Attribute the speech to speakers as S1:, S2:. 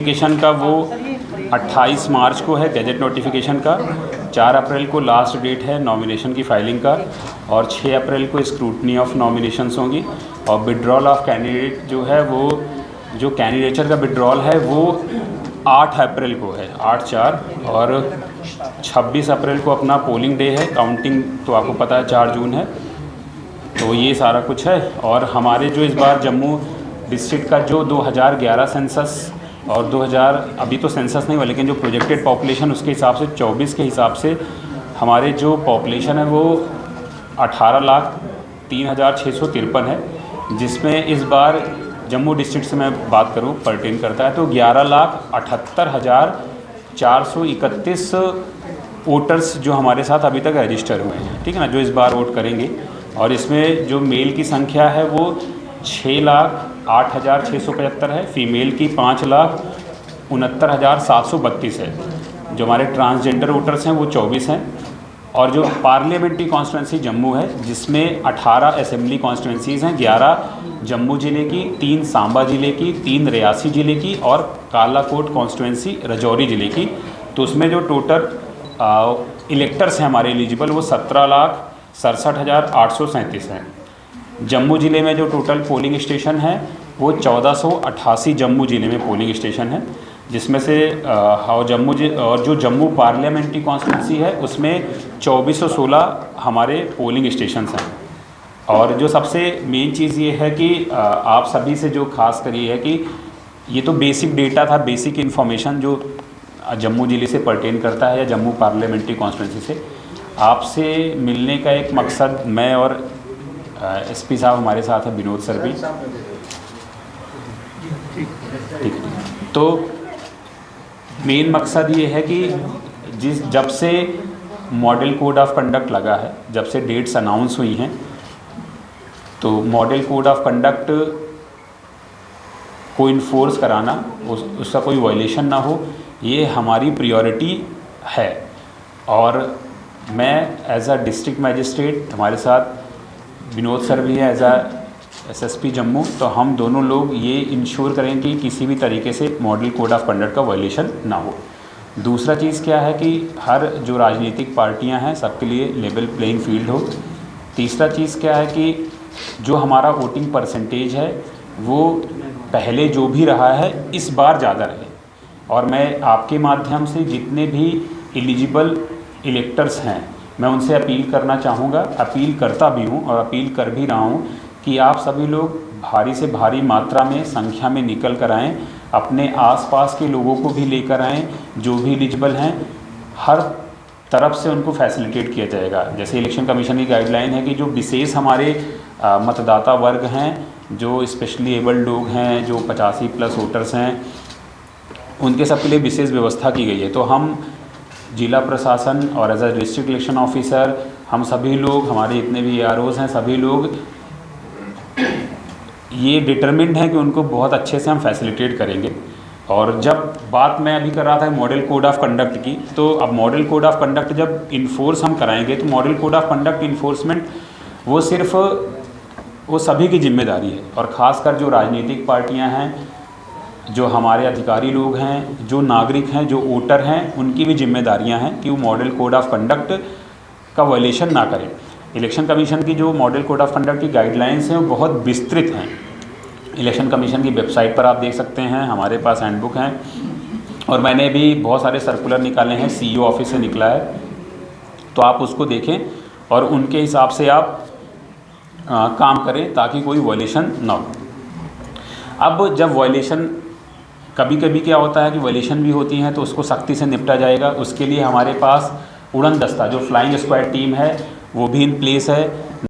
S1: Notification का वो 28 मार्च को है गैजेट नोटिफिकेशन का। 4 अप्रैल को लास्ट डेट है नॉमिनेशन की फाइलिंग का और 6 अप्रैल को स्क्रूटनी ऑफ नॉमिनेशंस होंगी। और विड्रॉल ऑफ कैंडिडेट जो है वो जो कैंडिडेचर का विड्रॉल है वो 8 अप्रैल को है, 8/4। और 26 अप्रैल को अपना पोलिंग डे है। काउंटिंग तो आपको पता है 4 जून है। तो ये सारा कुछ है। और हमारे जो इस बार जम्मू डिस्ट्रिक्ट का जो 2011 सेंसस और 2000 अभी तो सेंसस नहीं हुआ, लेकिन जो प्रोजेक्टेड पॉपुलेशन उसके हिसाब से 24 के हिसाब से हमारे जो पॉपुलेशन है वो 18,03,653 है, जिसमें इस बार जम्मू डिस्ट्रिक्ट से मैं बात करूं पर्टेन करता है तो 11,78,431 वोटर्स जो हमारे साथ अभी तक रजिस्टर हुए हैं, ठीक है ना, जो इस बार वोट करेंगे। और इसमें जो मेल की संख्या है वो 6,08,675 है, फीमेल की 5,69,732 है। जो हमारे ट्रांसजेंडर वोटर्स हैं वो 24 हैं। और जो पार्लियामेंट्री कॉन्स्टिट्यूंसी जम्मू है जिसमें 18 असेंबली कॉन्स्टिट्यूंसीज़ हैं, 11 जम्मू ज़िले की, 3 सांबा ज़िले की, 3 रियासी ज़िले की और कालाकोट कॉन्स्टिट्यूंसी राजौरी ज़िले की। तो उसमें जो टोटल इलेक्टर्स हैं हमारे एलिजिबल वो 17,67,837 हैं। जम्मू ज़िले में जो टोटल पोलिंग स्टेशन है वो 1488 जम्मू ज़िले में पोलिंग स्टेशन है, जिसमें से और जो जम्मू पार्लियामेंट्री कॉन्स्टिट्यूंसी है उसमें 2416 हमारे पोलिंग स्टेशंस हैं। और जो सबसे मेन चीज़ ये है कि आप सभी से जो खास करी है कि ये तो बेसिक डेटा था, बेसिक इन्फॉर्मेशन जो जम्मू ज़िले से पर्टेन करता है या जम्मू पार्लियामेंट्री कॉन्स्टिट्यूंसी से। आपसे मिलने का एक मकसद, मैं और एसपी साहब हमारे साथ है, विनोद सर भी, ठीक है। तो मेन मकसद ये है कि जब से मॉडल कोड ऑफ कंडक्ट लगा है, जब से डेट्स अनाउंस हुई हैं, तो मॉडल कोड ऑफ कंडक्ट को इन्फोर्स कराना, उसका कोई वायलेशन ना हो, ये हमारी प्रायोरिटी है। और मैं एज अ डिस्ट्रिक्ट मैजिस्ट्रेट, हमारे साथ विनोद सर भी है एज अ एसएसपी जम्मू, तो हम दोनों लोग ये इंश्योर करें कि किसी भी तरीके से मॉडल कोड ऑफ कंडक्ट का वायलेशन ना हो। दूसरा चीज़ क्या है कि हर जो राजनीतिक पार्टियां हैं सबके लिए लेवल प्लेइंग फील्ड हो। तीसरा चीज़ क्या है कि जो हमारा वोटिंग परसेंटेज है वो पहले जो भी रहा है इस बार ज़्यादा रहे। और मैं आपके माध्यम से जितने भी एलिजिबल इलेक्टर्स हैं मैं उनसे अपील करना चाहूँगा, अपील करता भी हूँ और अपील कर भी रहा हूँ कि आप सभी लोग भारी से भारी मात्रा में संख्या में निकल कर आएँ, अपने आसपास के लोगों को भी लेकर आएँ जो भी एलिजिबल हैं। हर तरफ से उनको फैसिलिटेट किया जाएगा। जैसे इलेक्शन कमीशन की गाइडलाइन है कि जो विशेष हमारे मतदाता वर्ग हैं, जो स्पेशली एबल्ड लोग हैं, जो 85+ वोटर्स हैं, उनके सबके लिए विशेष व्यवस्था की गई है। तो हम जिला प्रशासन और as a district election officer, हम सभी लोग, हमारे जितने भी AROs हैं, सभी लोग ये डिटरमिन्ड हैं कि उनको बहुत अच्छे से हम फैसिलिटेट करेंगे। और जब बात मैं अभी कर रहा था मॉडल कोड ऑफ कंडक्ट की, तो अब मॉडल कोड ऑफ कंडक्ट जब इन्फोर्स हम कराएंगे तो model code of conduct enforcement वो सिर्फ वो सभी की जिम्मेदारी है। और ख़ासकर जो राजनीतिक पार्टियां हैं, जो हमारे अधिकारी लोग हैं, जो नागरिक हैं, जो वोटर हैं, उनकी भी जिम्मेदारियां हैं कि वो मॉडल कोड ऑफ कंडक्ट का वायलेशन ना करें। इलेक्शन कमीशन की जो मॉडल कोड ऑफ कंडक्ट की गाइडलाइंस हैं वो बहुत विस्तृत हैं। इलेक्शन कमीशन की वेबसाइट पर आप देख सकते हैं, हमारे पास हैंडबुक हैं और मैंने भी बहुत सारे सर्कुलर निकाले हैं, CEO ऑफिस से निकला है, तो आप उसको देखें और उनके हिसाब से आप काम करें ताकि कोई वायलेशन ना हो। अब जब वायलेशन, कभी कभी क्या होता है कि वायलेशन भी होती हैं तो उसको सख्ती से निपटा जाएगा। उसके लिए हमारे पास उड़न दस्ता, जो फ्लाइंग स्क्वाड टीम है, वो भी इन प्लेस है।